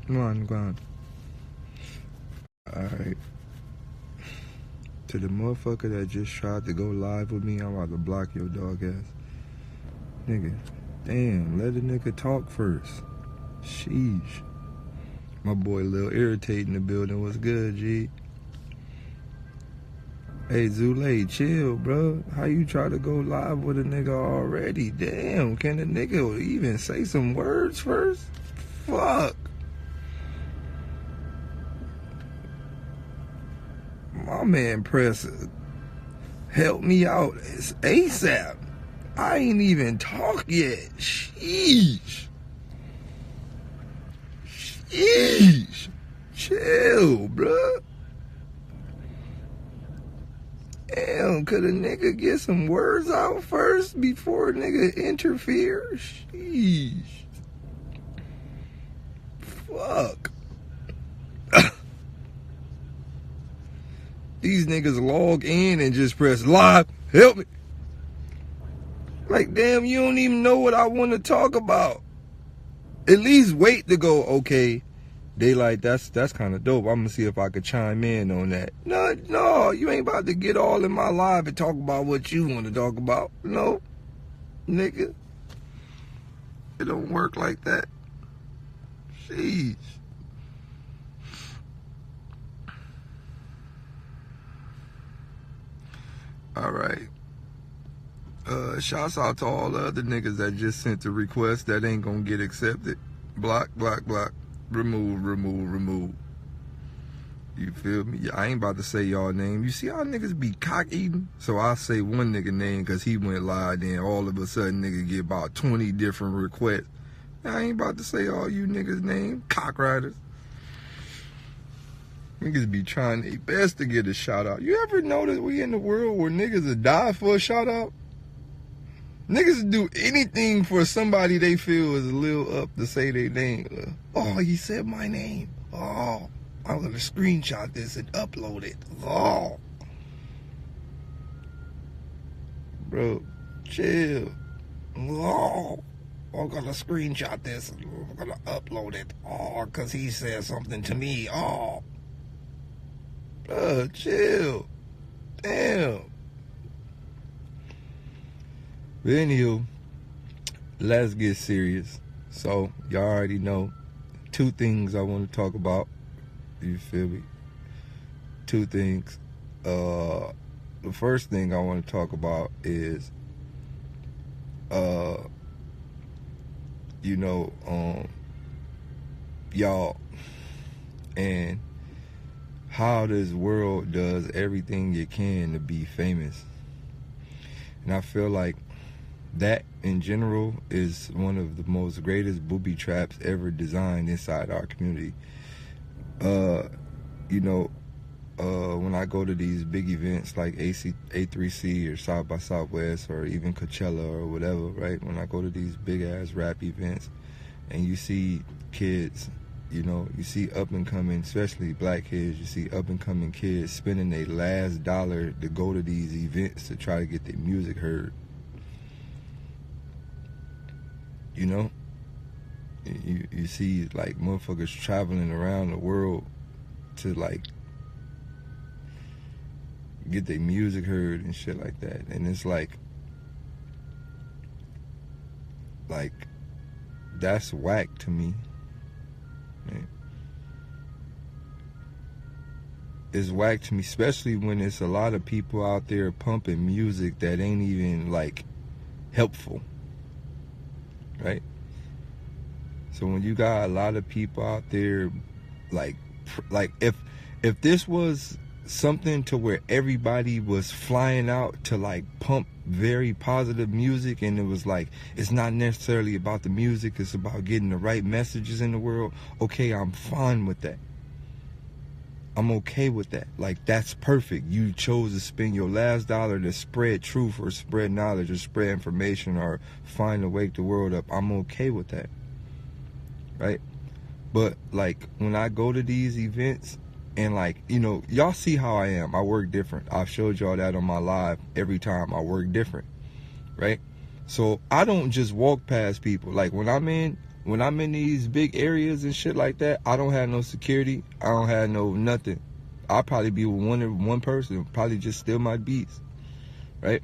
Come on, go on. Alright. To the motherfucker that just tried to go live with me, I'm about to block your dog ass. Nigga, damn, let a nigga talk first. Sheesh. My boy Lil Irritate in the building. What's good, G? Hey, Zule, chill, bro. How you try to go live with a nigga already? Damn, can a nigga even say some words first? Fuck. My man Press, help me out. It's ASAP. I ain't even talk yet. Sheesh. Sheesh. Chill, bruh. Damn, could a nigga get some words out first before a nigga interfere? Sheesh. Fuck. These niggas log in and just press live. Help me. Like, damn, you don't even know what I want to talk about. At least wait to go, okay, Daylyt, that's kind of dope. I'm going to see if I could chime in on that. No, you ain't about to get all in my live and talk about what you want to talk about. No, nigga. It don't work like that. Jeez. All right. Shouts out to all the other niggas that just sent the request that ain't gonna get accepted. Block, block, block. Remove, remove, remove. You feel me? I ain't about to say y'all name. You see how niggas be cock eating? So I say one nigga name because he went live, then all of a sudden nigga get about 20 different requests. I ain't about to say all you niggas name. Cock riders. Niggas be trying their best to get a shout out. You ever notice we in the world where niggas will die for a shout out? Niggas do anything for somebody they feel is a little up to say their name. Oh, he said my name. Oh, I'm gonna screenshot this and upload it. Oh. Bro, chill. Oh, I'm gonna screenshot this and I'm gonna upload it. Oh, cause he said something to me. Oh. Bro, chill. Damn. But anywho, let's get serious. So, y'all already know two things I want to talk about. You feel me? Two things. The first thing I want to talk about is, y'all and how this world does everything it can to be famous. And I feel like that in general is one of the most greatest booby traps ever designed inside our community. When I go to these big events like A3C or South by Southwest or even Coachella or whatever, right? When I go to these big ass rap events and you see kids, you see up and coming, especially black kids, you see up and coming kids spending their last dollar to go to these events to try to get their music heard. You see like motherfuckers traveling around the world to like get their music heard and shit like that. And it's like that's whack to me. Right? It's whack to me, especially when it's a lot of people out there pumping music that ain't even like helpful. Right? So when you got a lot of people out there, like if this was something to where everybody was flying out to like pump very positive music, and it was like, it's not necessarily about the music, it's about getting the right messages in the world, okay, I'm fine with that. I'm okay with that. Like, that's perfect. You chose to spend your last dollar to spread truth or spread knowledge or spread information or find to wake the world up. I'm okay with that. Right? But, like, when I go to these events and, like, y'all see how I am. I work different. I've showed y'all that on my live every time. I work different. Right? So, I don't just walk past people. Like, when I'm in When I'm in these big areas and shit like that, I don't have no security. I don't have no nothing. I'll probably be with one person, probably just steal my beats, right?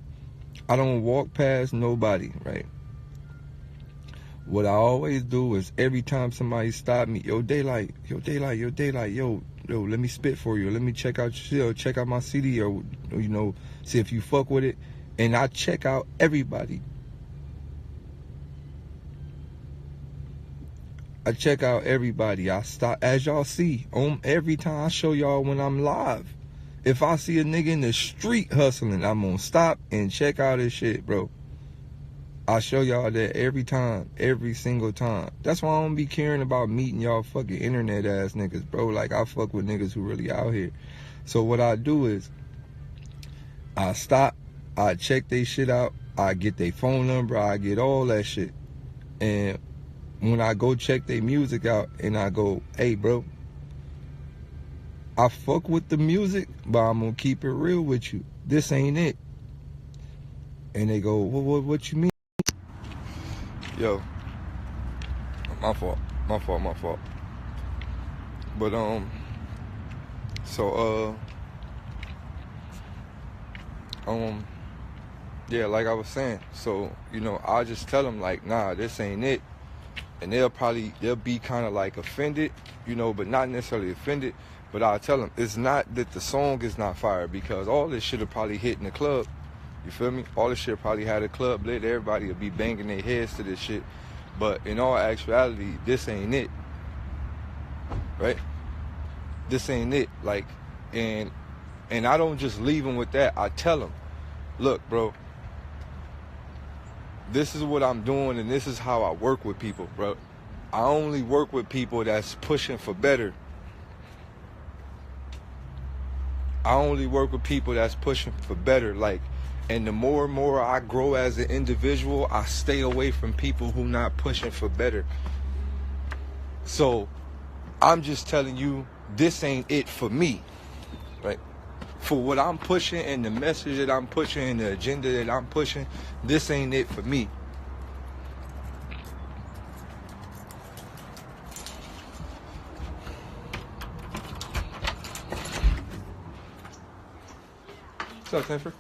I don't walk past nobody, right? What I always do is every time somebody stop me, yo, Daylyt, yo, let me spit for you. Let me check out your shit, check out my CD, or, you know, see if you fuck with it. And I check out everybody. I check out everybody. I stop, as y'all see, every time I show y'all when I'm live. If I see a nigga in the street hustling, I'm gonna stop and check out his shit, bro. I show y'all that every time, every single time. That's why I don't be caring about meeting y'all fucking internet ass niggas, bro. Like, I fuck with niggas who really out here. So what I do is, I stop, I check they shit out, I get their phone number, I get all that shit. And when I go check their music out and I go, hey, bro, I fuck with the music, but I'm gonna keep it real with you. This ain't it. And they go, what you mean? Yo, my fault. But yeah, like I was saying, so, you know, I just tell them like, nah, this ain't it. And they'll be kind of like offended, you know, but not necessarily offended. But I'll tell them, it's not that the song is not fire, because all this shit will probably hit in the club. You feel me? All this shit probably had a club lit. Everybody will be banging their heads to this shit. But in all actuality, this ain't it. Right? This ain't it. Like, and I don't just leave them with that. I tell them, look, bro, this is what I'm doing and this is how I work with people, bro. I only work with people that's pushing for better. I only work with people that's pushing for better. Like, and the more and more I grow as an individual, I stay away from people who not pushing for better. So I'm just telling you, this ain't it for me, right? For what I'm pushing and the message that I'm pushing and the agenda that I'm pushing, this ain't it for me. What's up, Jennifer?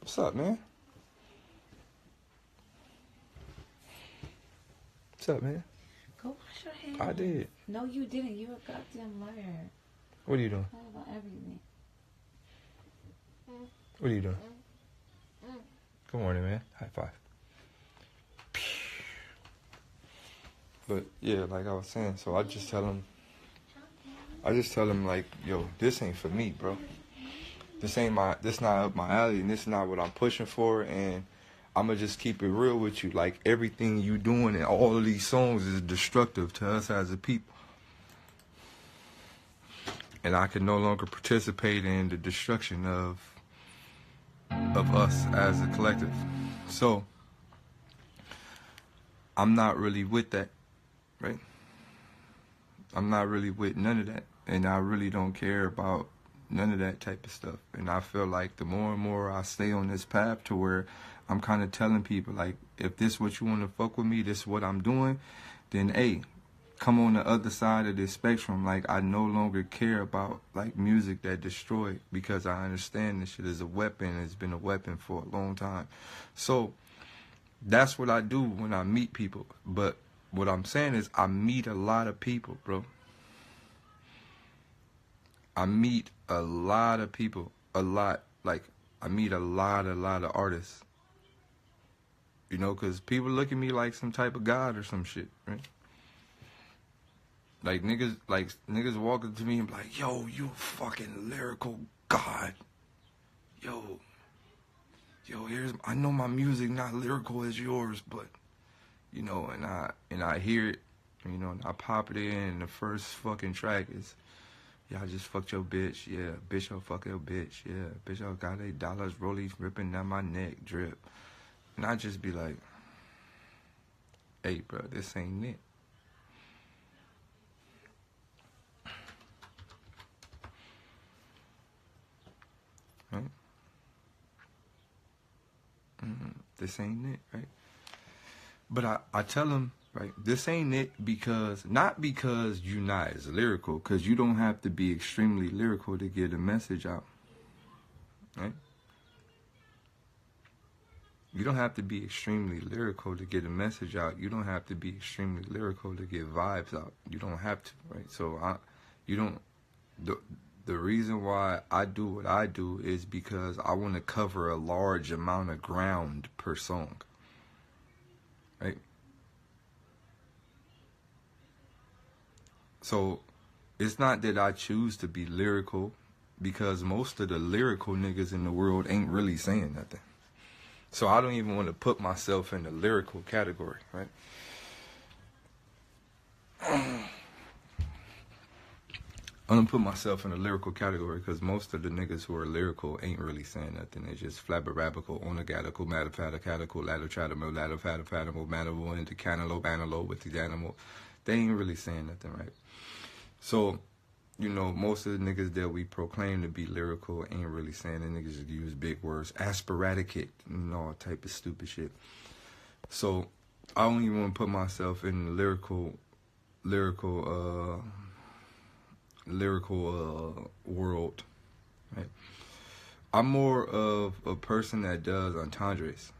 What's up, man? What's up, man? Go wash your hands. I did. No, you didn't. You're a goddamn liar. What are you doing? Lie about everything. What are you doing? Good morning, man. High five. But yeah, like I was saying, so I just tell them like, yo, this ain't for me, bro. This not up my alley, and this is not what I'm pushing for, and I'ma just keep it real with you. Like, everything you doing in all of these songs is destructive to us as a people. And I can no longer participate in the destruction of us as a collective. So I'm not really with that, right? I'm not really with none of that. And I really don't care about none of that type of stuff. And I feel like the more and more I stay on this path to where I'm kind of telling people, like, if this what you want to fuck with me, this is what I'm doing, then, hey, come on the other side of this spectrum. Like, I no longer care about, like, music that destroy, because I understand this shit is a weapon. It's been a weapon for a long time. So that's what I do when I meet people. But what I'm saying is, I meet a lot of people, bro. I meet a lot of people, a lot. Like, I meet a lot of artists. You know, because people look at me like some type of god or some shit, right? Like, niggas walk up to me and be like, yo, you fucking lyrical god. Yo, I know my music not lyrical as yours, but, you know, and I hear it, you know, and I pop it in, and the first fucking track is, yeah, I just fucked your bitch, yeah, bitch, I'll fuck your bitch, yeah, bitch, I got $8, rollies ripping down my neck, drip. And I just be like, Hey, bro, this ain't it. Right? This ain't it, right? But I tell them, right, this ain't it because, not because you not as lyrical, because you don't have to be extremely lyrical to get a message out, right? You don't have to be extremely lyrical to get a message out. You don't have to be extremely lyrical to get vibes out. You don't have to, right? So you don't, the reason why I do what I do is because I want to cover a large amount of ground per song, right? So it's not that I choose to be lyrical, because most of the lyrical niggas in the world ain't really saying nothing. So I don't even want to put myself in the lyrical category, right? I don't put myself in a lyrical category because most of the niggas who are lyrical ain't really saying nothing. They're just flabberabbical, onagatical, mataphatacatical, latterchatamo, latterfataphatamo, matable, into cantaloupe, antelope with the animal. They ain't really saying nothing, right? So, you know, most of the niggas that we proclaim to be lyrical ain't really saying it. Niggas just use big words, aspiraticate, and all type of stupid shit. So I don't even want to put myself in the lyrical world, right? I'm more of a person that does entendres,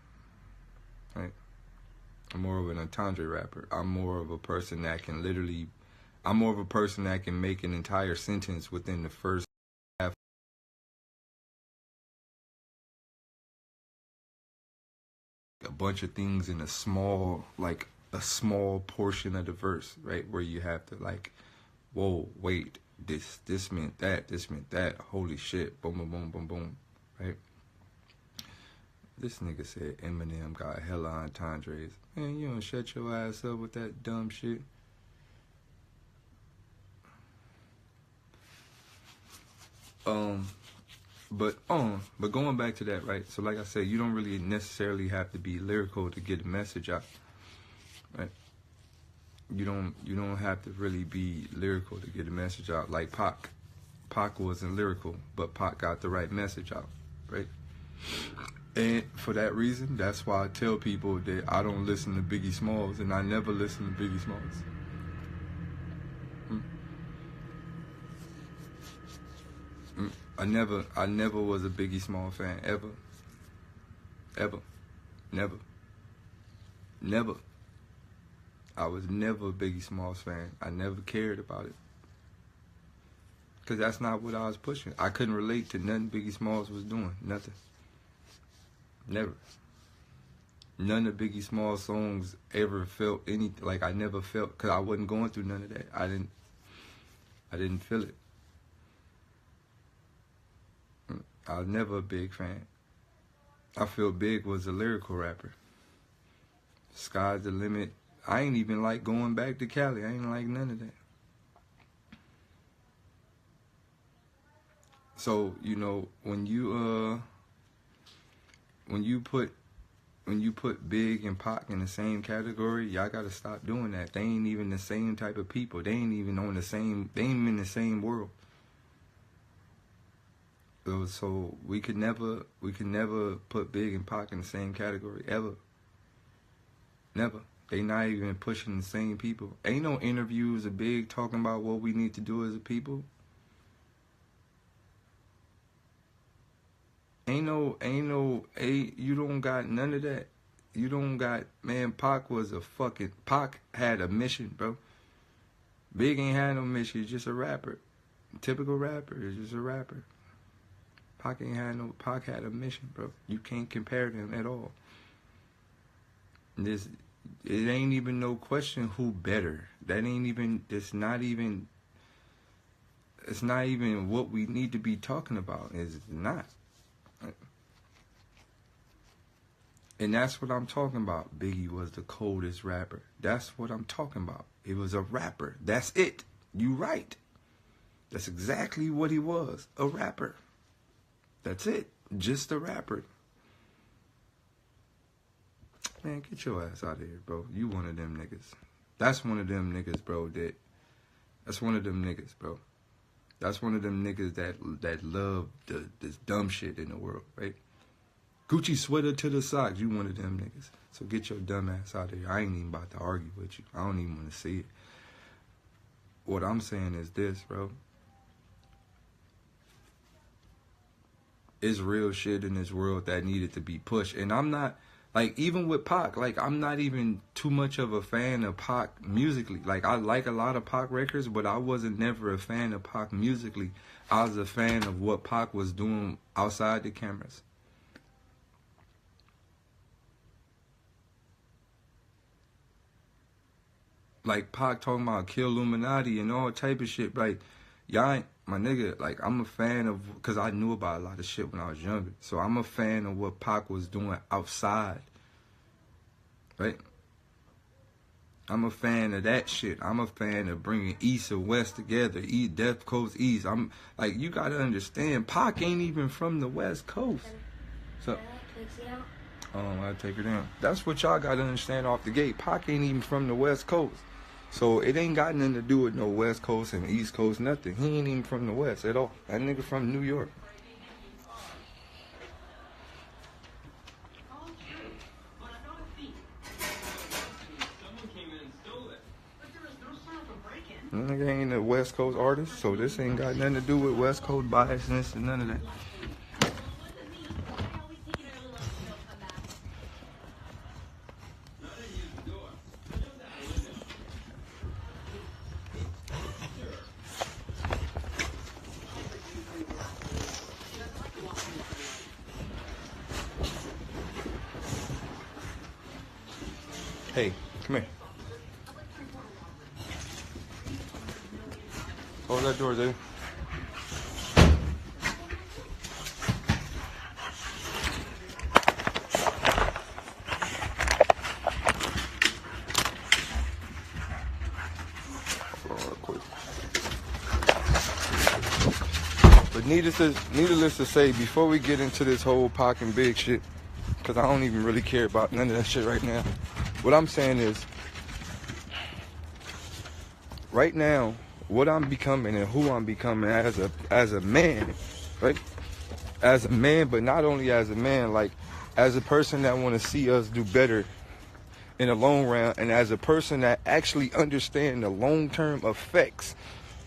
right? I'm more of an entendre rapper. I'm more of a person that can make an entire sentence within the first half. A bunch of things in a small portion of the verse, right? Where you have to like, whoa, wait, this meant that, holy shit, boom, boom, boom, boom, boom, right? This nigga said Eminem got hella entendres. Man, you don't shut your ass up with that dumb shit. But going back to that, right? So like I said, you don't really necessarily have to be lyrical to get a message out, right? You don't have to really be lyrical to get a message out. Like Pac. Pac wasn't lyrical, but Pac got the right message out, right? And for that reason, that's why I tell people that I don't listen to Biggie Smalls, and I never listen to Biggie Smalls. I never was a Biggie Small fan, ever. Never. I was never a Biggie Smalls fan. I never cared about it. Because that's not what I was pushing. I couldn't relate to nothing Biggie Smalls was doing. Nothing. Never. None of Biggie Smalls' songs ever felt anything. Like, I never felt, because I wasn't going through none of that. I didn't feel it. I was never a big fan. I feel Big was a lyrical rapper. Sky's the limit. I ain't even like going back to Cali. I ain't like none of that. So, you know, when you put Big and Pac in the same category, y'all gotta stop doing that. They ain't even the same type of people. They ain't even in the same world. So we could never put Big and Pac in the same category, ever. Never. They not even pushing the same people. Ain't no interviews of Big talking about what we need to do as a people. You don't got none of that. You don't got, man, Pac had a mission, bro. Big ain't had no mission, he's just a rapper. Typical rapper, he's just a rapper. Pac had a mission, bro. You can't compare them at all. It ain't even no question who better. It's not even what we need to be talking about. It's not. And that's what I'm talking about. Biggie was the coldest rapper. That's what I'm talking about. He was a rapper. That's it. You right. That's exactly what he was. A rapper. That's it. Just a rapper. Man, get your ass out of here, bro. You one of them niggas. That's one of them niggas, bro. That's one of them niggas, bro. That's one of them niggas that love this dumb shit in the world, right? Gucci sweater to the socks. You one of them niggas. So get your dumb ass out of here. I ain't even about to argue with you. I don't even want to see it. What I'm saying is this, bro. It's real shit in this world that needed to be pushed. And I'm not, like, even with Pac, like, I'm not even too much of a fan of Pac musically. Like, I like a lot of Pac records, but I wasn't never a fan of Pac musically. I was a fan of what Pac was doing outside the cameras. Like, Pac talking about kill Illuminati and all type of shit. Like, y'all ain't, my nigga, like, I'm a fan of, because I knew about a lot of shit when I was younger. So I'm a fan of what Pac was doing outside. Right? I'm a fan of that shit. I'm a fan of bringing East and West together. Death Coast East. I'm, like, you got to understand, Pac ain't even from the West Coast. So, I'll take her down. That's what y'all got to understand off the gate. Pac ain't even from the West Coast. So it ain't got nothing to do with no West Coast and East Coast, nothing. He ain't even from the West at all. That nigga from New York. That nigga ain't a West Coast artist, so this ain't got nothing to do with West Coast biasness and none of that. Hey, come here. Close that door, dude. Hold on real quick. But needless to say, before we get into this whole Pac and Big shit, because I don't even really care about none of that shit right now. What I'm saying is, right now, what I'm becoming and who I'm becoming as a man, right? As a man, but not only as a man, like as a person that want to see us do better in the long run, and as a person that actually understand the long-term effects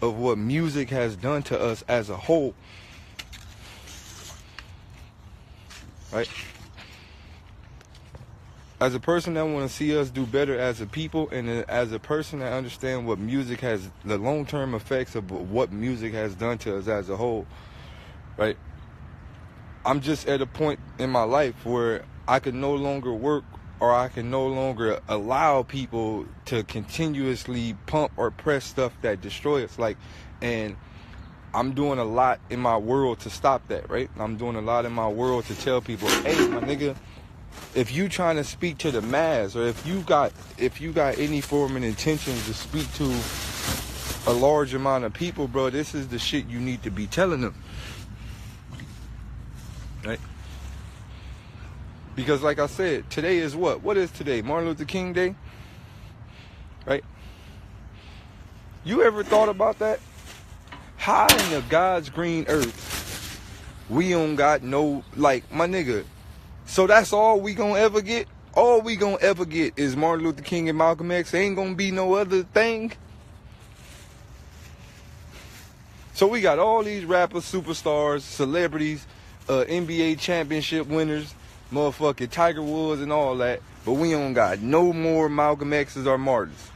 of what music has done to us as a whole, right? As a person that want to see us do better as a people, and as a person that understand what music has, the long-term effects of what music has done to us as a whole, right? I'm just at a point in my life where I can no longer work, or I can no longer allow people to continuously pump or press stuff that destroy us. Like, and I'm doing a lot in my world to stop that, right? I'm doing a lot in my world to tell people, hey, my nigga, if you trying to speak to the mass, or if you got any form of intentions to speak to a large amount of people, bro, this is the shit you need to be telling them, right? Because like I said, today is what? What is today? Martin Luther King Day, right? You ever thought about that? How in the God's green earth we don't got no, like, my nigga, so that's all we gonna ever get? All we gonna ever get is Martin Luther King and Malcolm X. Ain't gonna be no other thing. So we got all these rappers, superstars, celebrities, NBA championship winners, motherfucking Tiger Woods and all that, but we don't got no more Malcolm X's or Martins.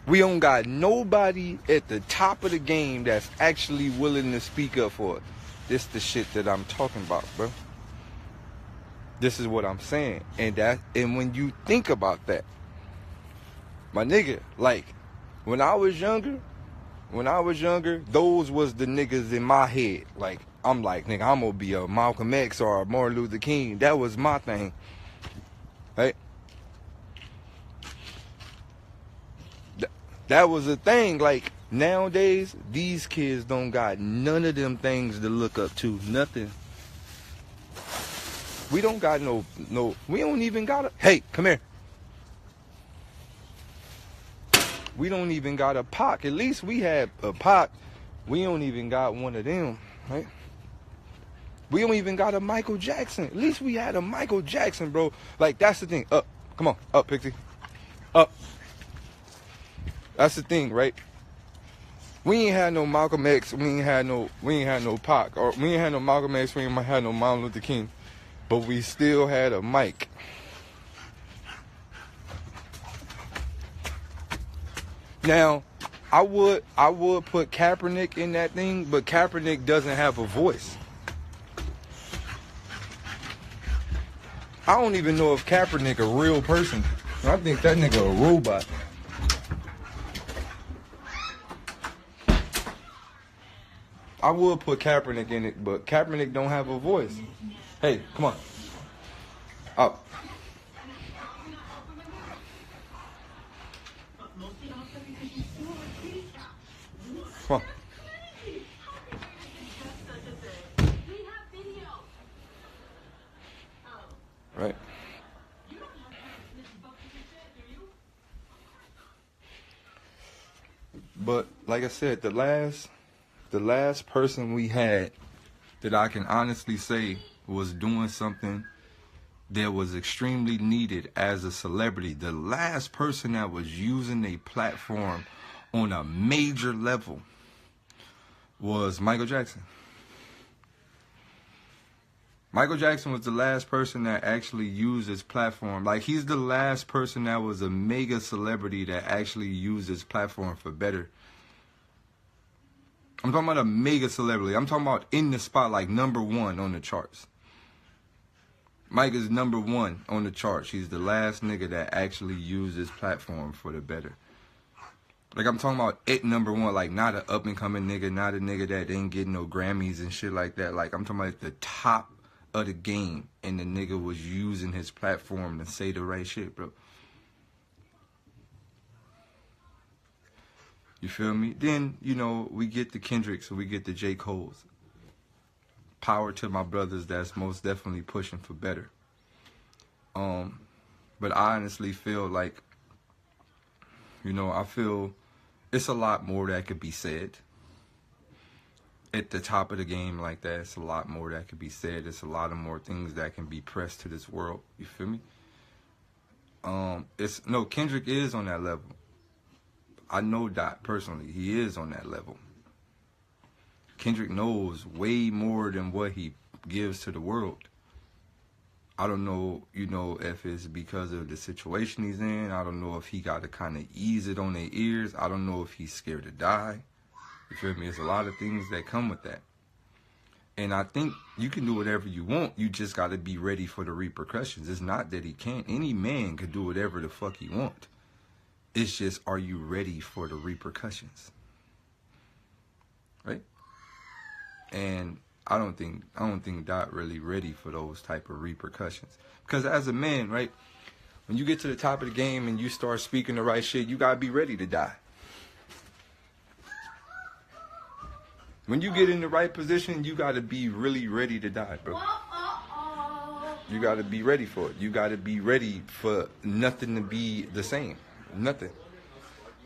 We don't got nobody at the top of the game that's actually willing to speak up for it. This the shit that I'm talking about, bro. This is what I'm saying. And when you think about that, my nigga, like, when I was younger, those was the niggas in my head. Like, I'm like, nigga, I'm gonna be a Malcolm X or a Martin Luther King. That was my thing, right? That was a thing. Like, nowadays, these kids don't got none of them things to look up to. Nothing. We don't got no, we don't even got a, hey, come here. We don't even got a Pac. At least we had a Pac. We don't even got one of them, right? We don't even got a Michael Jackson. At least we had a Michael Jackson, bro. Like, that's the thing. Up. Come on. Up, Pixie. Up. That's the thing, right? We ain't had no Malcolm X. We ain't had no Pac. Or we ain't had no Malcolm X. We ain't had no Martin Luther King. But we still had a Mike. Now, I would put Kaepernick in that thing, but Kaepernick doesn't have a voice. I don't even know if Kaepernick a real person. I think that nigga a robot. I would put Kaepernick in it, but Kaepernick don't have a voice. Hey, come on. Up. Come on. Right. But like I said, the last person we had that I can honestly say was doing something that was extremely needed as a celebrity, the last person that was using a platform on a major level was Michael Jackson. Michael Jackson was the last person that actually used his platform. Like, he's the last person that was a mega celebrity that actually used his platform for better. I'm talking about a mega celebrity. I'm talking about in the spot, like #1 on the charts. Mike is #1 on the charts. He's the last nigga that actually used his platform for the better. Like, I'm talking about it #1, like not an up-and-coming nigga, not a nigga that didn't get no Grammys and shit like that. Like, I'm talking about the top of the game, and the nigga was using his platform to say the right shit, bro. You feel me? Then, you know, we get the Kendricks, we get the J. Coles. Power to my brothers that's most definitely pushing for better. But I honestly feel like, you know, I feel it's a lot more that could be said. At the top of the game like that, it's a lot more that could be said. It's a lot of more things that can be pressed to this world. You feel me? Kendrick is on that level. I know Dot personally. He is on that level. Kendrick knows way more than what he gives to the world. I don't know, you know, if it's because of the situation he's in. I don't know if he got to kind of ease it on their ears. I don't know if he's scared to die. You feel me? There's a lot of things that come with that. And I think you can do whatever you want. You just got to be ready for the repercussions. It's not that he can't. Any man could do whatever the fuck he want. It's just, are you ready for the repercussions? Right? And I don't think Dot really ready for those type of repercussions. Because as a man, right, when you get to the top of the game and you start speaking the right shit, you gotta be ready to die. When you get in the right position, you gotta be really ready to die, bro. You gotta be ready for it. You gotta be ready for nothing to be the same. Nothing.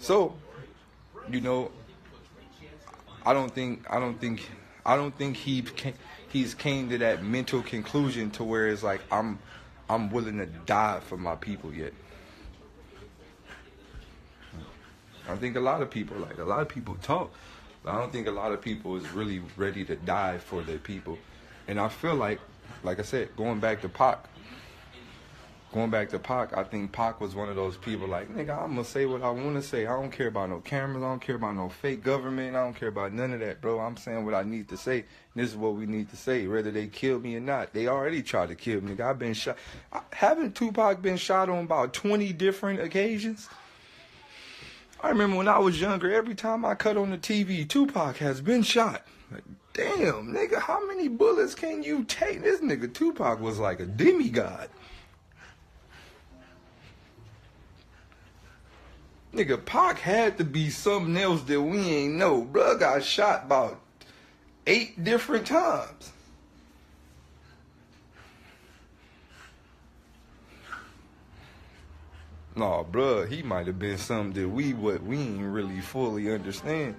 So, you know, I don't think he's came to that mental conclusion to where it's like I'm willing to die for my people yet. I think a lot of people talk. But I don't think a lot of people is really ready to die for their people. And I feel like I said, going back to Pac, I think Pac was one of those people like, nigga, I'm going to say what I want to say. I don't care about no cameras. I don't care about no fake government. I don't care about none of that, bro. I'm saying what I need to say. This is what we need to say, whether they kill me or not. They already tried to kill me, nigga. I've been shot. Haven't Tupac been shot on about 20 different occasions? I remember when I was younger, every time I cut on the TV, Tupac has been shot. Like, damn, nigga, how many bullets can you take? This nigga Tupac was like a demigod. Nigga, Pac had to be something else that we ain't know. Bruh got shot about 8 different times. No, bruh, he might have been something that we ain't really fully understand.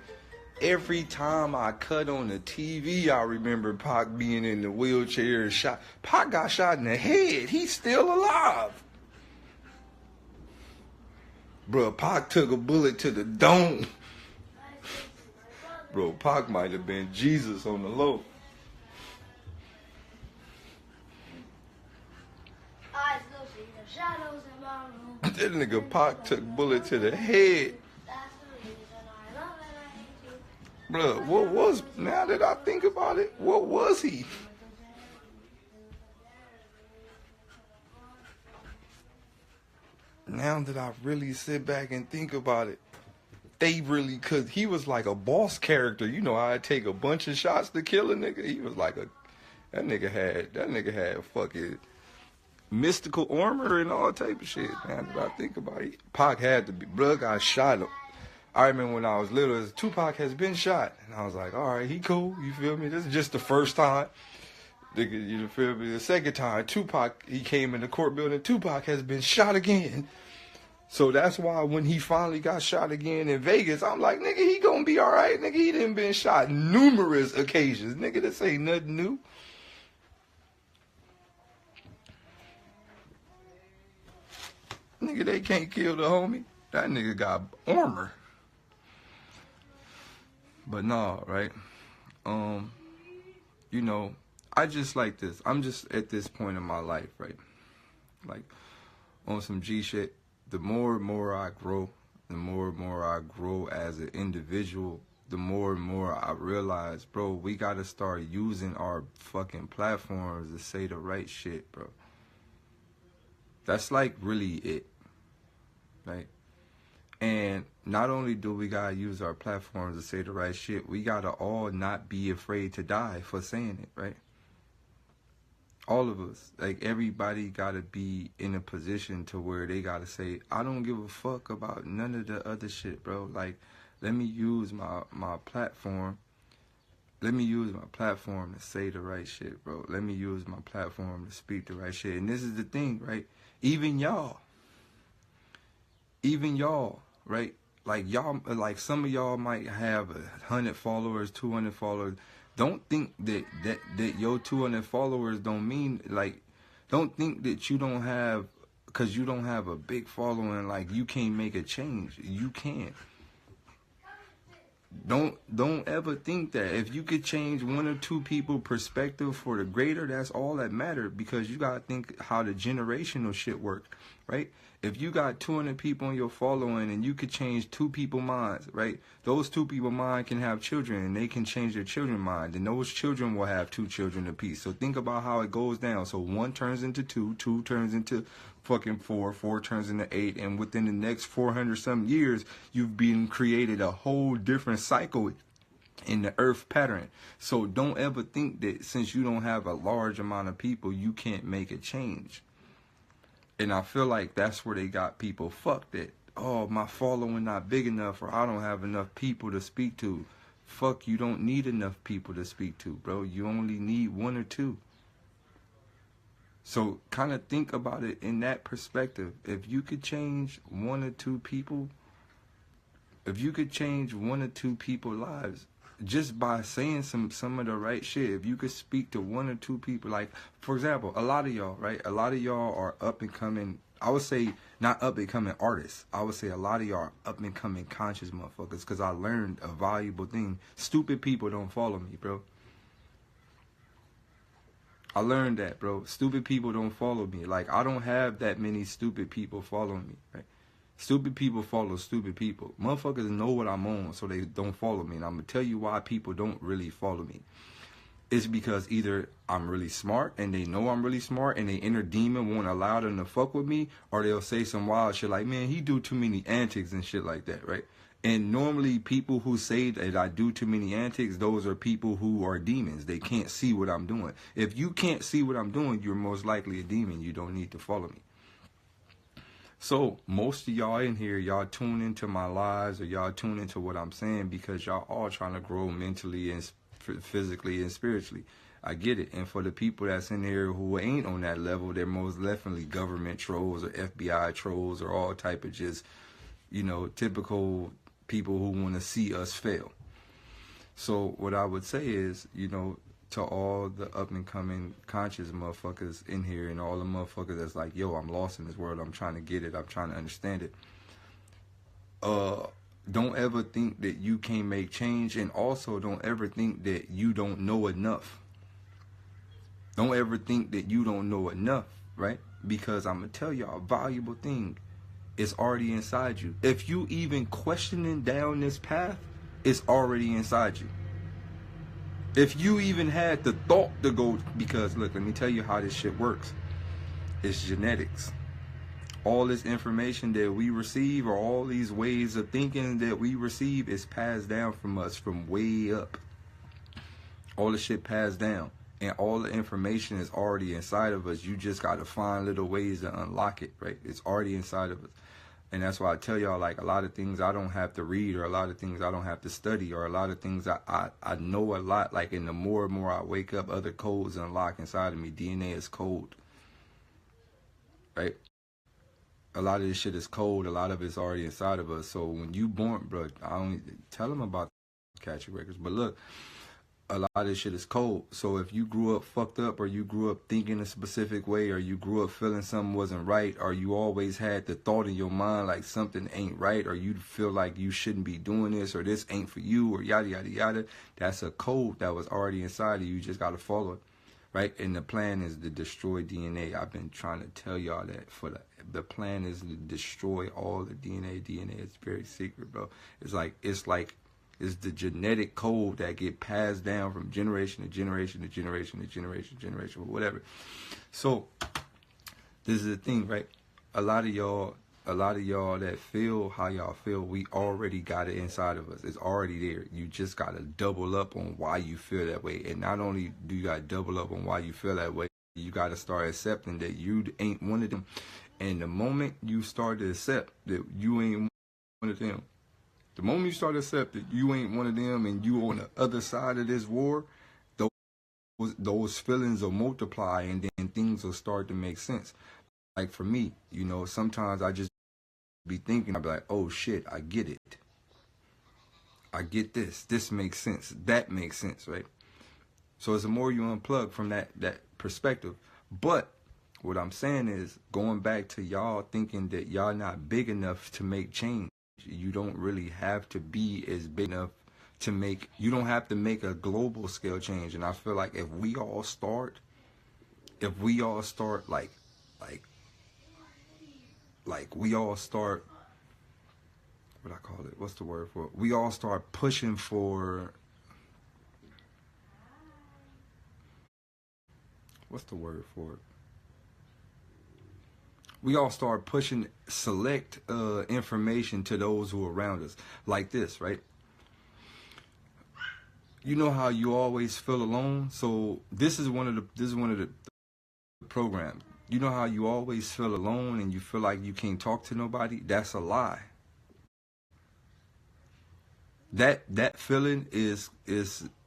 Every time I cut on the TV, I remember Pac being in the wheelchair and shot. Pac got shot in the head. He's still alive. Bruh, Pac took a bullet to the dome. Bro, Pac might have been Jesus on the low. That nigga Pac took bullet to the head. Bruh, what was, now that I think about it, what was he? Now that I really sit back and think about it, they really, cause he was like a boss character. You know, I'd take a bunch of shots to kill a nigga. He was like that nigga had fucking mystical armor and all type of shit. Now that I think about it, Pac had to be, bruh got shot. I remember when I was little, Tupac has been shot. And I was like, all right, he cool, you feel me? This is just the first time. You feel me? The second time, Tupac, he came in the court building, Tupac has been shot again. So that's why when he finally got shot again in Vegas, I'm like, nigga, he gonna be all right. Nigga, he done been shot numerous occasions. Nigga, this ain't nothing new. Nigga, they can't kill the homie. That nigga got armor. But nah, right? You know, I just like this. I'm just at this point in my life, right? Like, on some G shit, the more and more I grow, the more and more I grow as an individual, the more and more I realize, bro, we gotta start using our fucking platforms to say the right shit, bro. That's like really it, right? And not only do we gotta use our platforms to say the right shit, we gotta all not be afraid to die for saying it, right? All of us, like everybody gotta be in a position to where they gotta say, I don't give a fuck about none of the other shit, bro. Like, let me use my platform. Let me use my platform to say the right shit, bro. Let me use my platform to speak the right shit. And this is the thing, right? Even y'all, right? Like y'all, like some of y'all might have 100 followers, 200 followers. Don't think that your 200 followers don't mean, like, don't think that you don't have, because you don't have a big following, like you can't make a change. You can. Don't ever think that if you could change one or two people's perspective for the greater, that's all that matters, because you gotta think how the generational shit works, right? If you got 200 people in your following and you could change 2 people's minds, right? Those 2 people's mind can have children and they can change their children's mind, and those children will have 2 children apiece. So think about how it goes down. So 1 turns into 2, 2 turns into fucking 4, 4 turns into 8, and within the next 400 some years, you've been created a whole different cycle in the earth pattern. So don't ever think that since you don't have a large amount of people, you can't make a change. And I feel like that's where they got people fucked at. Oh, my following not big enough, or I don't have enough people to speak to. Fuck, you don't need enough people to speak to, bro. You only need 1 or 2. So kind of think about it in that perspective. If you could change 1 or 2 people, if you could change 1 or 2 people's lives, just by saying some of the right shit, if you could speak to 1 or 2 people, like, for example, a lot of y'all, right? A lot of y'all are up and coming, I would say not up and coming artists. I would say a lot of y'all are up and coming conscious motherfuckers, because I learned a valuable thing. Stupid people don't follow me, bro. I learned that, bro. Stupid people don't follow me. Like, I don't have that many stupid people following me, right? Stupid people follow stupid people. Motherfuckers know what I'm on, so they don't follow me. And I'm going to tell you why people don't really follow me. It's because either I'm really smart and they know I'm really smart and they inner demon won't allow them to fuck with me, or they'll say some wild shit like, man, he do too many antics and shit like that, right? And normally people who say that I do too many antics, those are people who are demons. They can't see what I'm doing. If you can't see what I'm doing, you're most likely a demon. You don't need to follow me. So most of y'all in here, y'all tune into my lives, or y'all tune into what I'm saying because y'all all trying to grow mentally and physically and spiritually. I get it. And for the people that's in here who ain't on that level, they're most definitely government trolls or FBI trolls or all type of just, you know, typical people who want to see us fail. So what I would say is, you know, to all the up and coming conscious motherfuckers in here and all the motherfuckers that's like, yo, I'm lost in this world, I'm trying to get it, I'm trying to understand it. Don't ever think that you can't make change, and also don't ever think that you don't know enough. Don't ever think that you don't know enough, right? Because I'm gonna tell y'all a valuable thing is already inside you. If you even questioning down this path, it's already inside you. If you even had the thought to go, because look, let me tell you how this shit works. It's genetics. All this information that we receive, or all these ways of thinking that we receive, is passed down from us from way up. All the shit passed down. And all the information is already inside of us. You just got to find little ways to unlock it, right? It's already inside of us. And that's why I tell y'all, like, a lot of things I don't have to read, or a lot of things I don't have to study, or a lot of things I know a lot. Like, and the more and more I wake up, other codes unlock inside of me. DNA is code, right? A lot of this shit is code. A lot of it's already inside of us. So when you born, bro, I don't tell them about catchy records. But look, a lot of this shit is cold. So if you grew up fucked up, or you grew up thinking a specific way, or you grew up feeling something wasn't right, or you always had the thought in your mind like something ain't right, or you feel like you shouldn't be doing this, or this ain't for you, or yada yada yada, that's a code that was already inside of you. You just got to follow it, right? And the plan is to destroy DNA. I've been trying to tell y'all that for the plan is to destroy all the DNA. DNA is very secret, bro. It's the genetic code that get passed down from generation to generation to generation to generation to generation, or whatever. So this is the thing, right? A lot of y'all that feel how y'all feel, we already got it inside of us. It's already there. You just gotta double up on why you feel that way. And not only do you gotta double up on why you feel that way, you gotta start accepting that you ain't one of them. And the moment you start to accept that you ain't one of them, the moment you start to accept that you ain't one of them and you on the other side of this war, those feelings will multiply, and then things will start to make sense. Like for me, you know, sometimes I just be thinking, I'll be like, oh shit, I get it. I get this. This makes sense. That makes sense, right? So it's the more you unplug from that perspective. But what I'm saying is, going back to y'all thinking that y'all not big enough to make change. You don't really have to be as big enough to make, you don't have to make a global scale change. And I feel like if we all start like we all start, what I call it, what's the word for it? We all start pushing for, what's the word for it? We all start pushing select information to those who are around us, like this, right? You know how you always feel alone? So this is one of the programs. You know how you always feel alone and you feel like you can't talk to nobody? That's a lie. That feeling is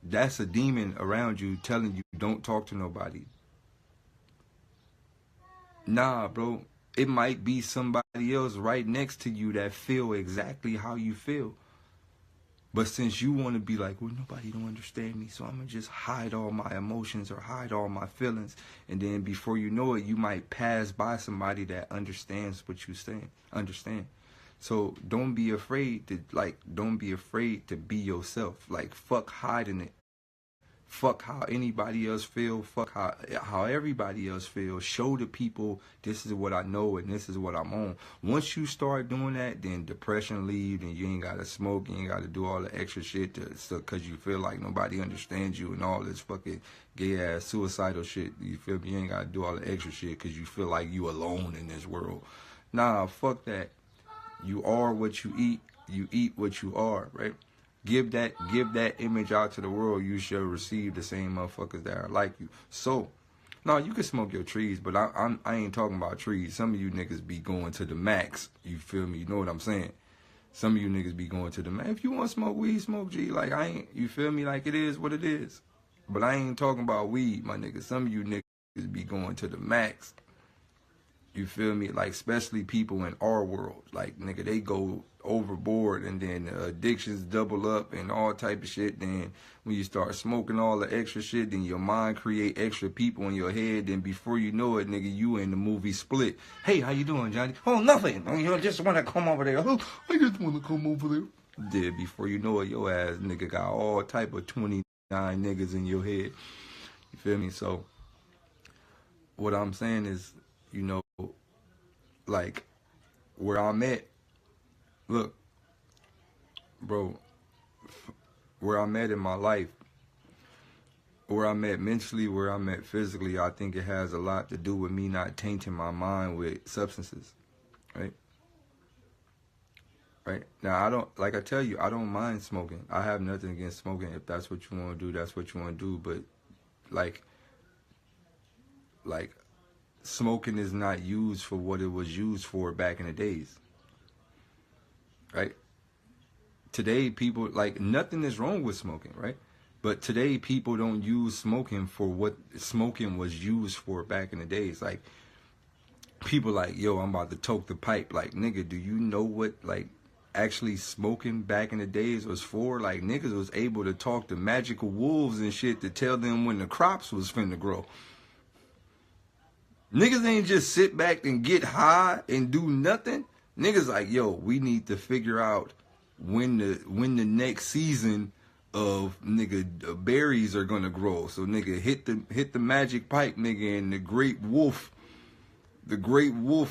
that's a demon around you telling you don't talk to nobody. Nah, bro. It might be somebody else right next to you that feel exactly how you feel. But since you want to be like, well, nobody don't understand me, so I'm going to just hide all my emotions or hide all my feelings. And then before you know it, you might pass by somebody that understands what you saying. Understand. So don't be afraid to be yourself. Like, fuck hiding it. Fuck how anybody else feel. Fuck how everybody else feels. Show the people this is what I know and this is what I'm on. Once you start doing that, then depression leaves and you ain't got to smoke. You ain't got to do all the extra shit because you feel like nobody understands you and all this fucking gay ass suicidal shit. You feel me? You ain't got to do all the extra shit because you feel like you alone in this world. Nah, fuck that. You are what you eat. You eat what you are, right? Give that image out to the world. You shall receive the same motherfuckers that are like you. So, no, you can smoke your trees, but I ain't talking about trees. Some of you niggas be going to the max. You feel me? You know what I'm saying? Some of you niggas be going to the max. If you want to smoke weed, smoke G. Like, I ain't, you feel me? Like, it is what it is. But I ain't talking about weed, my nigga. Some of you niggas be going to the max. You feel me? Like, especially people in our world. Like, nigga, they go overboard, and then addictions double up and all type of shit. Then when you start smoking all the extra shit, then your mind create extra people in your head. Then before you know it, nigga, you in the movie Split. Hey, how you doing, Johnny? Oh, nothing. You just want to come over there. Oh, I just want to come over there. Then before you know it, your ass nigga got all type of 29 niggas in your head. You feel me? So what I'm saying is, you know, like, where I'm at, look, bro, where I'm at in my life, where I'm at mentally, where I'm at physically, I think it has a lot to do with me not tainting my mind with substances, right? Right? Now, I don't, like I tell you, I don't mind smoking. I have nothing against smoking. If that's what you want to do, that's what you want to do. But, like, smoking is not used for what it was used for back in the days, right? Today, people, like, nothing is wrong with smoking, right? But today, people don't use smoking for what smoking was used for back in the days. Like, people like, yo, I'm about to toke the pipe. Like, nigga, do you know what, like, actually smoking back in the days was for? Like, niggas was able to talk to magical wolves and shit to tell them when the crops was finna grow. Niggas ain't just sit back and get high and do nothing. Niggas like, yo, we need to figure out when the next season of nigga berries are gonna grow. So nigga hit the magic pipe, nigga, and the great wolf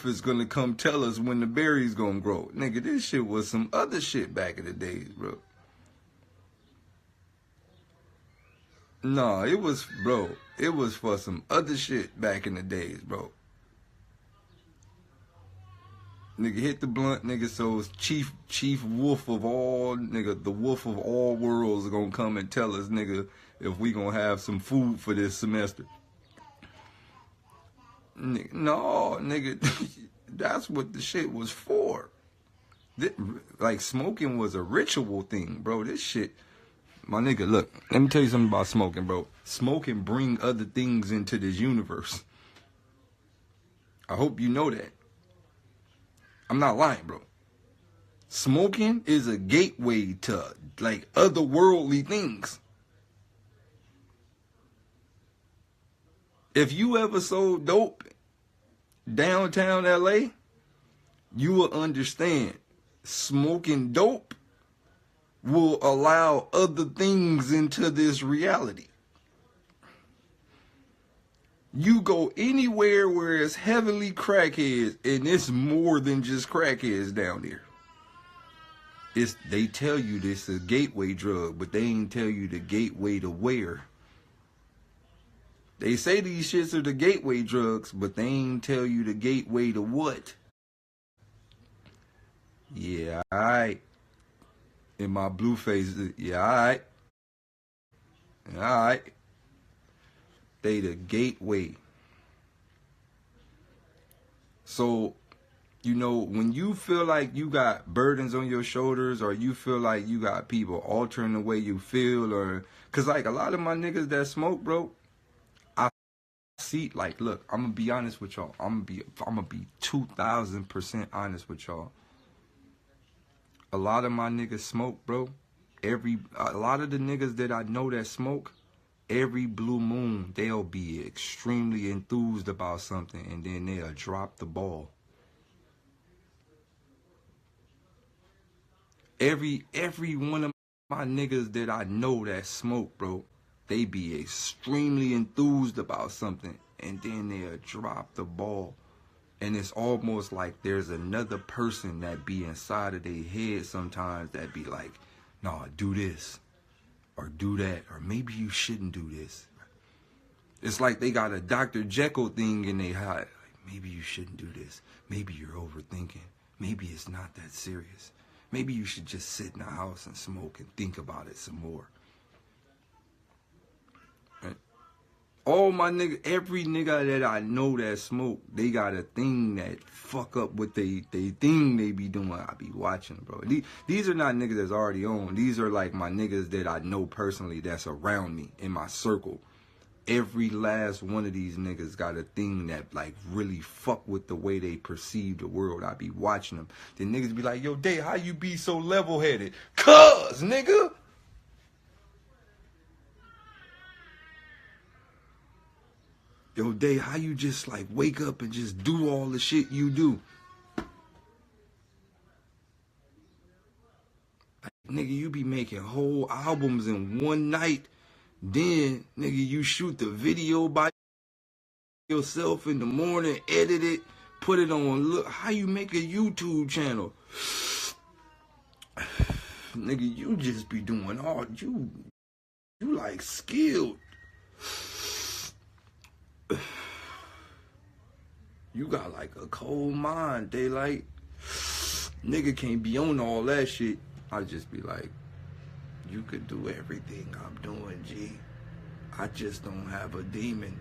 is gonna come tell us when the berries gonna grow. Nigga, this shit was some other shit back in the days, bro. No, it was for some other shit back in the days, bro. Nigga hit the blunt, nigga, so chief wolf of all, nigga, the wolf of all worlds are gonna come and tell us, nigga, if we gonna have some food for this semester. Nigga, no, nigga, that's what the shit was for. Like, smoking was a ritual thing, bro. This shit, my nigga, look, let me tell you something about smoking, bro. Smoking bring other things into this universe. I hope you know that. I'm not lying, bro. Smoking is a gateway to, like, otherworldly things. If you ever sold dope downtown LA, you will understand smoking dope will allow other things into this reality. You go anywhere where it's heavily crackheads, and it's more than just crackheads down there. They tell you this is a gateway drug, but they ain't tell you the gateway to where. They say these shits are the gateway drugs, but they ain't tell you the gateway to what. Yeah, alright. In my blue face, yeah, alright. Alright. They the gateway. So, you know, when you feel like you got burdens on your shoulders, or you feel like you got people altering the way you feel, or, cause like a lot of my niggas that smoke, bro, I see, like, look, I'm gonna be honest with y'all. I'm gonna be 2,000% honest with y'all. A lot of my niggas smoke, bro. A lot of the niggas that I know that smoke, every blue moon, they'll be extremely enthused about something, and then they'll drop the ball. Every one of my niggas that I know that smoke, bro, they be extremely enthused about something, and then they'll drop the ball. And it's almost like there's another person that be inside of their head sometimes that be like, nah, do this, or do that, or maybe you shouldn't do this. It's like they got a Dr. Jekyll thing in their head. Like, maybe you shouldn't do this. Maybe you're overthinking. Maybe it's not that serious. Maybe you should just sit in the house and smoke and think about it some more. Right? All my niggas, every nigga that I know that smoke, they got a thing that fuck up with they thing they be doing. I be watching, bro. These are not niggas that's already on. These are like my niggas that I know personally that's around me in my circle. Every last one of these niggas got a thing that like really fuck with the way they perceive the world. I be watching them. The niggas be like, yo, Day, how you be so level-headed? Cuz, nigga. Yo, Day, how you just like wake up and just do all the shit you do? Like, nigga, you be making whole albums in one night. Then, nigga, you shoot the video by yourself in the morning, edit it, put it on. Look, how you make a YouTube channel? Nigga, you just be doing all, you like skilled. You got like a cold mind, Daylyt. Nigga can't be on all that shit. I just be like, you could do everything I'm doing, G. I just don't have a demon.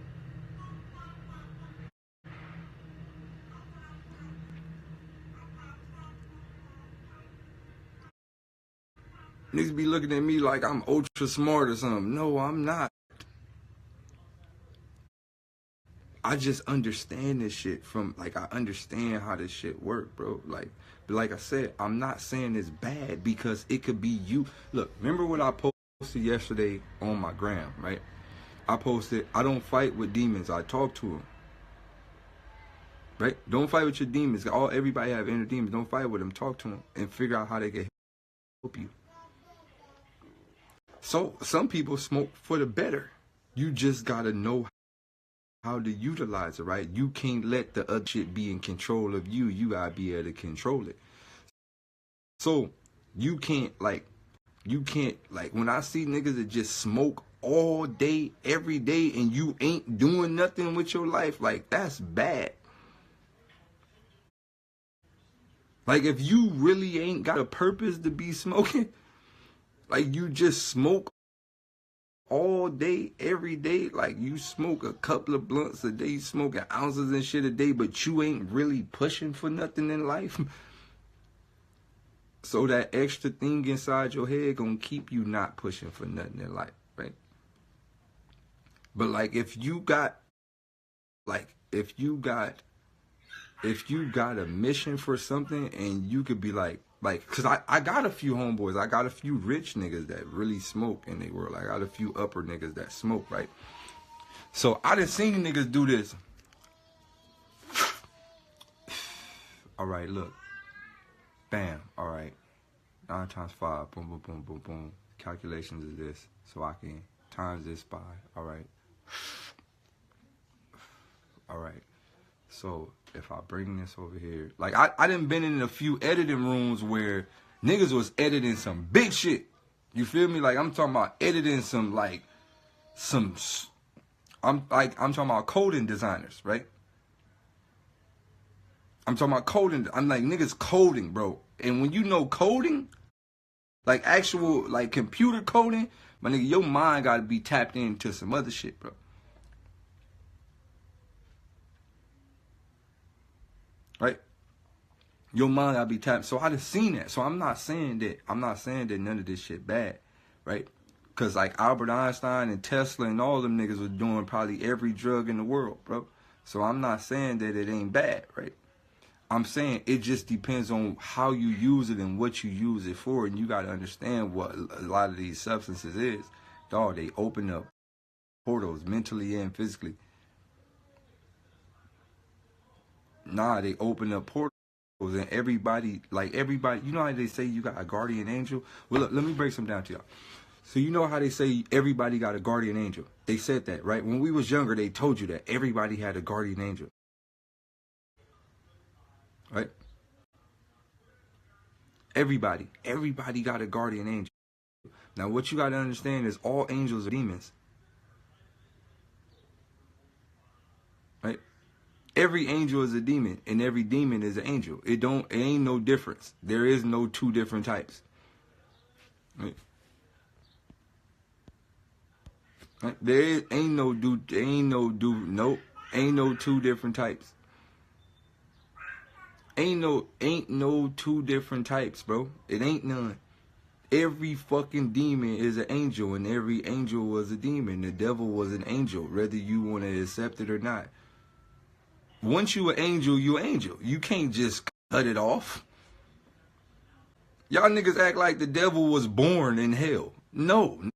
Niggas be looking at me like I'm ultra smart or something. No, I'm not. I just understand this shit from, like, I understand how this shit work, bro. Like I said, I'm not saying it's bad because it could be you. Look, remember what I posted yesterday on my gram, right? I posted, I don't fight with demons. I talk to them. Right? Don't fight with your demons. Everybody have inner demons. Don't fight with them. Talk to them and figure out how they can help you. So some people smoke for the better. You just gotta know how to utilize it, right? You can't let the other shit be in control of you. You gotta be able to control it. So you can't like when I see niggas that just smoke all day, every day, and you ain't doing nothing with your life, like that's bad. Like if you really ain't got a purpose to be smoking, like you just smoke all day, every day, like you smoke a couple of blunts a day, smoking ounces and shit a day, but you ain't really pushing for nothing in life. So that extra thing inside your head gonna keep you not pushing for nothing in life, right? But like if you got a mission for something and you could be like, cause I got a few homeboys, I got a few rich niggas that really smoke in their world. I got a few upper niggas that smoke, right? So I done seen niggas do this. All right, look. Bam, all right. 9 times 5, boom, boom, boom, boom, boom. Calculations is this, so I can times this by, all right. All right. So if I bring this over here, like I done been in a few editing rooms where niggas was editing some big shit. You feel me? Like I'm talking about editing I'm talking about coding designers, right? I'm talking about coding. I'm like niggas coding, bro. And when you know coding, like actual like computer coding, my nigga, your mind gotta be tapped into some other shit, bro. Right? Your mind gotta be tapped. So I done seen that. So I'm not saying that none of this shit bad, right? Cause like Albert Einstein and Tesla and all them niggas was doing probably every drug in the world, bro. So I'm not saying that it ain't bad, right? I'm saying it just depends on how you use it and what you use it for, and you gotta understand what a lot of these substances is. Dog, they open up portals mentally and physically. Nah, they open up portals and everybody, you know how they say you got a guardian angel? Well, look, let me break some down to y'all. So you know how they say everybody got a guardian angel? They said that, right? When we was younger, they told you that everybody had a guardian angel. Right? Everybody got a guardian angel. Now, what you got to understand is all angels are demons. Right? Every angel is a demon, and every demon is an angel. It ain't no difference. There is no two different types. Right? Right? Ain't no two different types. Ain't no two different types, bro. It ain't none. Every fucking demon is an angel, and every angel was a demon. The devil was an angel, whether you want to accept it or not. Once you an angel, you an angel. You can't just cut it off. Y'all niggas act like the devil was born in hell. No.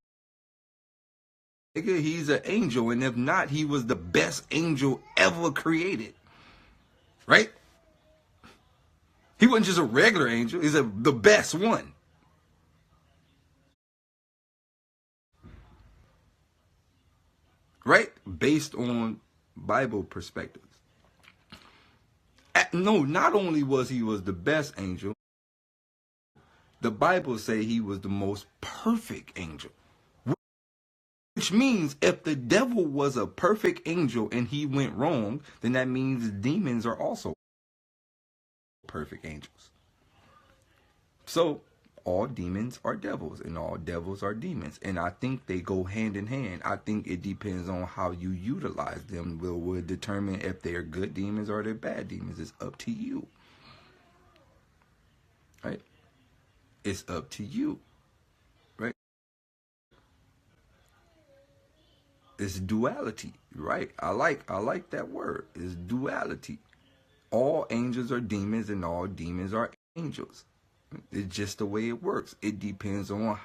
Nigga, he's an angel, and if not, he was the best angel ever created. Right? He wasn't just a regular angel, he's the best one. Right? Based on Bible perspectives. No, not only was he the best angel, the Bible say he was the most perfect angel. Which means if the devil was a perfect angel and he went wrong, then that means demons are also perfect angels. So all demons are devils and all devils are demons. And I think they go hand in hand. I think it depends on how you utilize them will determine if they're good demons or they're bad demons. It's up to you. Right? It's up to you. Right? It's duality, right? I like that word. It's duality. All angels are demons and all demons are angels. It's just the way it works. It depends on,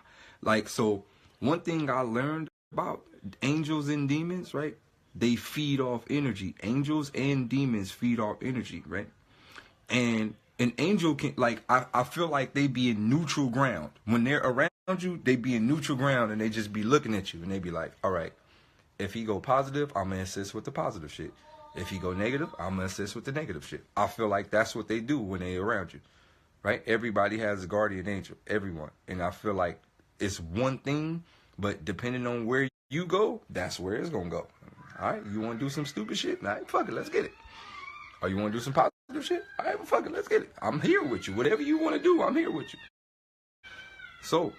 so one thing I learned about angels and demons, right? They feed off energy. Angels and demons feed off energy, right? And an angel can, I feel like they be in neutral ground. When they're around you, they be in neutral ground and they just be looking at you and they be like, all right, if he go positive, I'm going to assist with the positive shit. If he go negative, I'm going to assist with the negative shit. I feel like that's what they do when they're around you. Right? Everybody has a guardian angel. Everyone. And I feel like it's one thing, but depending on where you go, that's where it's going to go. All right? You want to do some stupid shit? All right, fuck it. Let's get it. Or you want to do some positive shit? All right, well, fuck it. Let's get it. I'm here with you. Whatever you want to do, I'm here with you. So,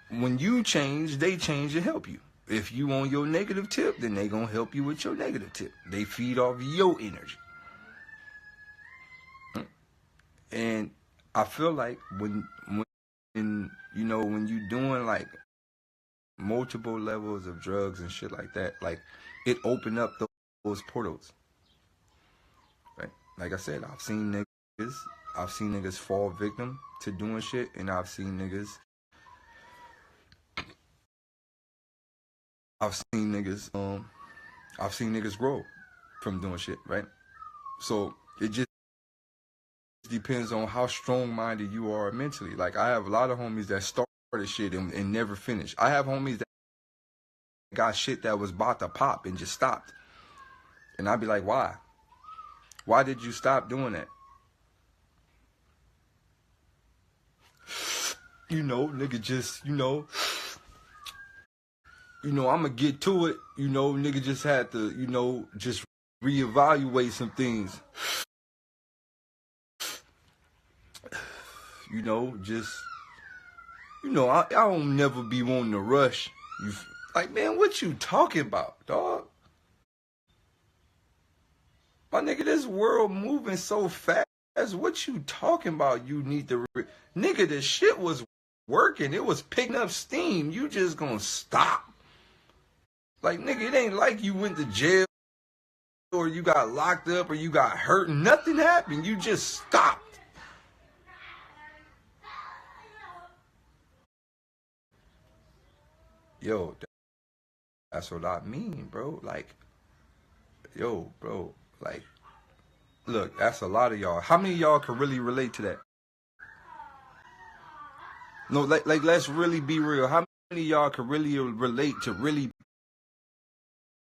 when you change, they change and help you. If you on your negative tip, then they going to help you with your negative tip. They feed off your energy. And I feel like when you doing like multiple levels of drugs and shit like that, like it opened up those portals. Right? Like I said, I've seen niggas fall victim to doing shit, and I've seen niggas grow from doing shit, right? So it just depends on how strong-minded you are mentally. Like, I have a lot of homies that started shit and never finished. I have homies that got shit that was about to pop and just stopped. And I'd be like, why? Why did you stop doing that? Nigga just, I'm going to get to it. Nigga just had to, just reevaluate some things. I don't never be wanting to rush. Man, what you talking about, dog? My nigga, this world moving so fast. What you talking about? You need to... Nigga, the shit was working. It was picking up steam. You just gonna stop. Like, nigga, it ain't like you went to jail or you got locked up or you got hurt. Nothing happened. You just stopped. Yo, that's what I mean, bro. Like, yo, bro, like, look, that's a lot of y'all. How many of y'all can really relate to that? No, like, let's really be real. How many of y'all can really relate to really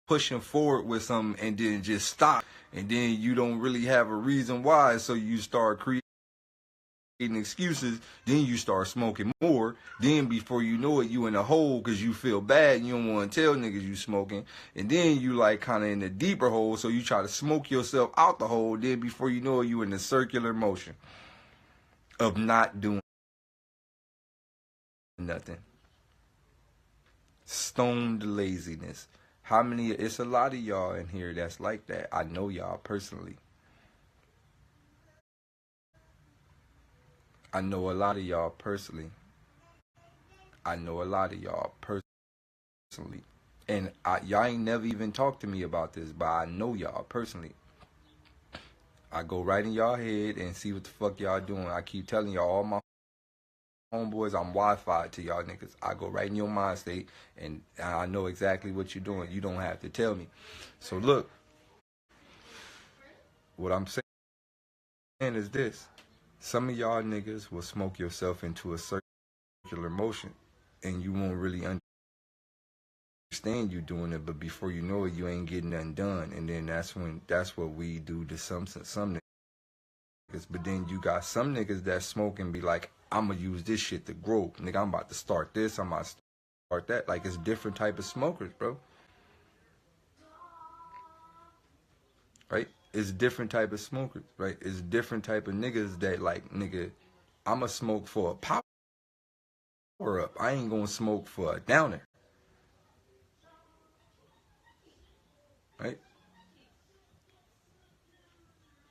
pushing forward with something and then just stop, and then you don't really have a reason why, so you start creating excuses, then you start smoking more, then before you know it, you in a hole because you feel bad and you don't want to tell niggas you smoking, and then you like kind of in a deeper hole, so you try to smoke yourself out the hole, then before you know it, you in the circular motion of not doing nothing. Stoned laziness. How many? It's a lot of y'all in here that's like that. I know y'all personally. I know a lot of y'all personally. I know a lot of y'all personally. And y'all ain't never even talked to me about this, but I know y'all personally. I go right in y'all head and see what the fuck y'all doing. I keep telling y'all, all my homeboys, I'm Wi-Fi to y'all niggas. I go right in your mind state, and I know exactly what you're doing. You don't have to tell me. So look, what I'm saying is this. Some of y'all niggas will smoke yourself into a circular motion, and you won't really understand you doing it, but before you know it, you ain't getting nothing done. And then that's what we do to some niggas. But then you got some niggas that smoke and be like, I'ma use this shit to grow. Nigga, I'm about to start this, I'm about to start that. Like, it's different type of smokers, bro. Right? It's different type of smokers, right? It's different type of niggas that like, nigga, I'ma smoke for a power up. I ain't gonna smoke for a downer. Right?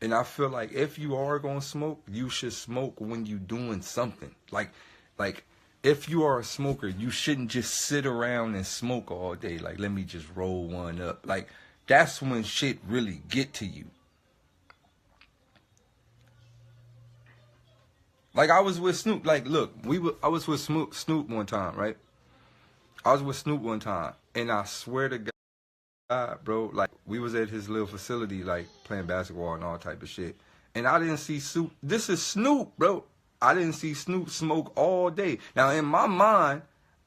And I feel like if you are gonna smoke, you should smoke when you doing something. Like if you are a smoker, you shouldn't just sit around and smoke all day. Like, let me just roll one up. Like, that's when shit really get to you. Like, I was with Snoop. Like, look, I was with Snoop one time, right? I was with Snoop one time, and I swear to God, bro, like, we was at his little facility, like, playing basketball and all type of shit. And I didn't see Snoop. This is Snoop, bro. I didn't see Snoop smoke all day. Now, in my mind,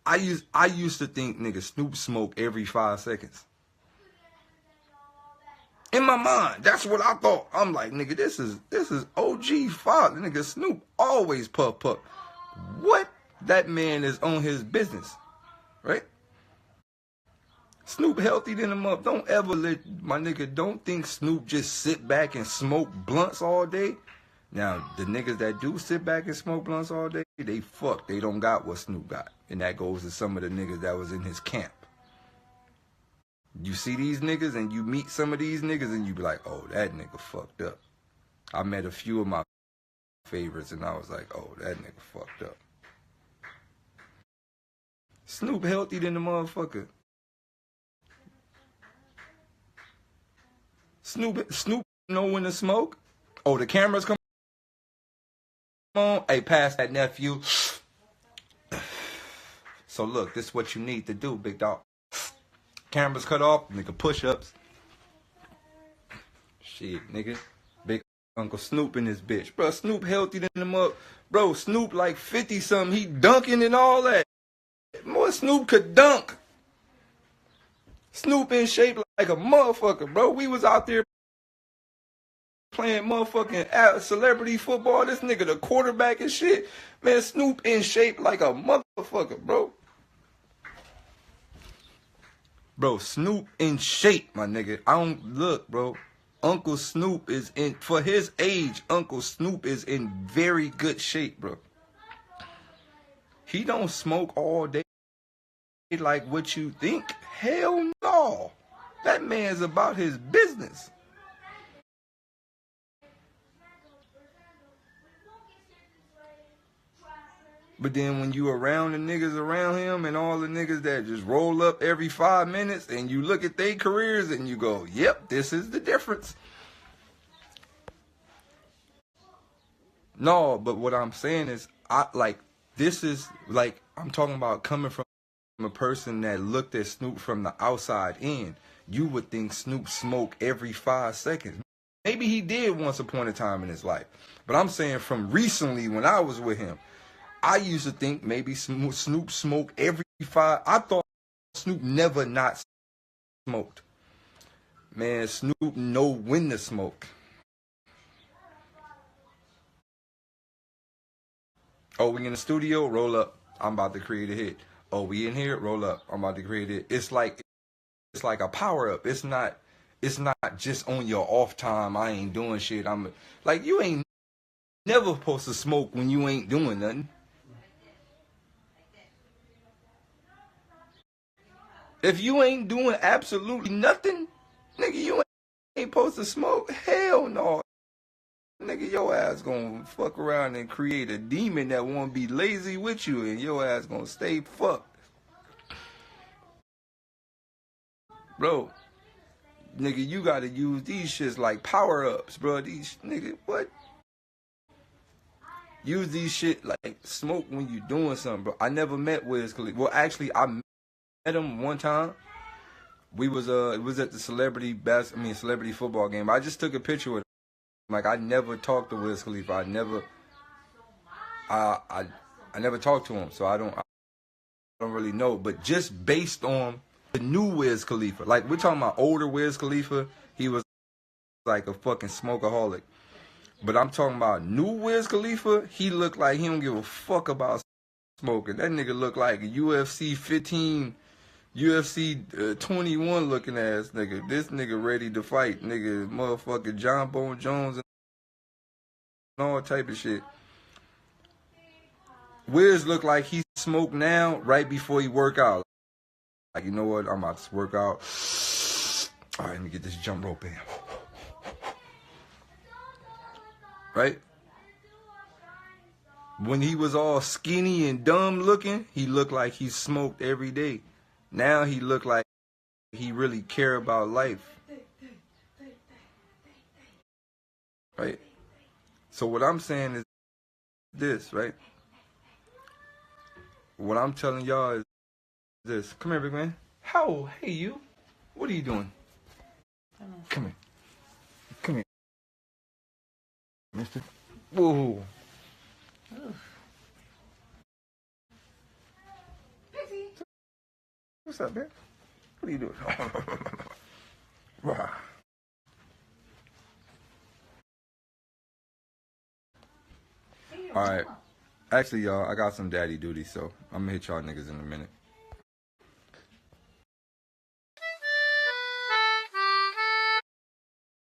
I used to think, nigga, Snoop smoke every 5 seconds. In my mind, that's what I thought. I'm like, nigga, this is OG father. Nigga, Snoop always puff. What? That man is on his business, right? Snoop healthy than him up. Don't ever my nigga, don't think Snoop just sit back and smoke blunts all day. Now, the niggas that do sit back and smoke blunts all day, they fuck. They don't got what Snoop got. And that goes to some of the niggas that was in his camp. You see these niggas and you meet some of these niggas and you be like, oh, that nigga fucked up. I met a few of my favorites and I was like, oh, that nigga fucked up. Snoop healthy than the motherfucker. Snoop know when to smoke. Oh, the cameras come on. Hey, pass that, nephew. So look, this is what you need to do, big dog. Cameras cut off, nigga, push-ups. Shit, nigga. Big Uncle Snoop in this bitch. Bro, Snoop healthy than them up. Bro, Snoop like 50-something. He dunking and all that. More Snoop could dunk. Snoop in shape like a motherfucker, bro. We was out there playing motherfucking celebrity football. This nigga the quarterback and shit. Man, Snoop in shape like a motherfucker, bro. Bro, Snoop in shape, my nigga. I don't look, bro. Uncle Snoop is in, for his age, Uncle Snoop is in very good shape, bro. He don't smoke all day like what you think. Hell no. That man's about his business. But then when you around the niggas around him and all the niggas that just roll up every 5 minutes and you look at their careers and you go, yep, this is the difference. No, but what I'm saying is, this is like, I'm talking about coming from a person that looked at Snoop from the outside in. You would think Snoop smoked every 5 seconds. Maybe he did once upon a time in his life. But I'm saying from recently when I was with him, I used to think maybe Snoop smoked every 5. I thought Snoop never not smoked. Man, Snoop know when to smoke. Oh, we in the studio? Roll up. I'm about to create a hit. Oh, we in here? Roll up. I'm about to create it. It's like a power up. It's not just on your off time. I ain't doing shit. I'm like, you ain't never supposed to smoke when you ain't doing nothing. If you ain't doing absolutely nothing, nigga, you ain't supposed to smoke. Hell no. Nigga, your ass gonna fuck around and create a demon that won't be lazy with you, and your ass gonna stay fucked. Bro, nigga, you gotta use these shits like power-ups, bro. These, nigga, what? Use these shit like smoke when you doing something, bro. I never met Wiz Khalifa. Well, actually, I met him one time. We was it was at the celebrity football game. I just took a picture with him. Like, I never talked to Wiz Khalifa. I never talked to him, so I don't really know. But just based on the new Wiz Khalifa, like, we're talking about older Wiz Khalifa, he was like a fucking smokeaholic. But I'm talking about new Wiz Khalifa, he looked like he don't give a fuck about smoking. That nigga looked like a UFC 15, UFC 21 looking ass nigga. This nigga ready to fight, nigga, motherfucking John Bone Jones and all type of shit. Wiz look like he smoke now right before he work out. Like, you know what, I'm about to work out. All right, let me get this jump rope in. Right? When he was all skinny and dumb looking, he looked like he smoked every day. Now he look like he really care about life. Right? So what I'm saying is this, right? What I'm telling y'all is this. Come here, big man. How? Hey, you. What are you doing? Come here. Come here. Mister. Whoa. What's up, man? What are you doing? All right. Actually, y'all, I got some daddy duty, so I'm gonna hit y'all niggas in a minute.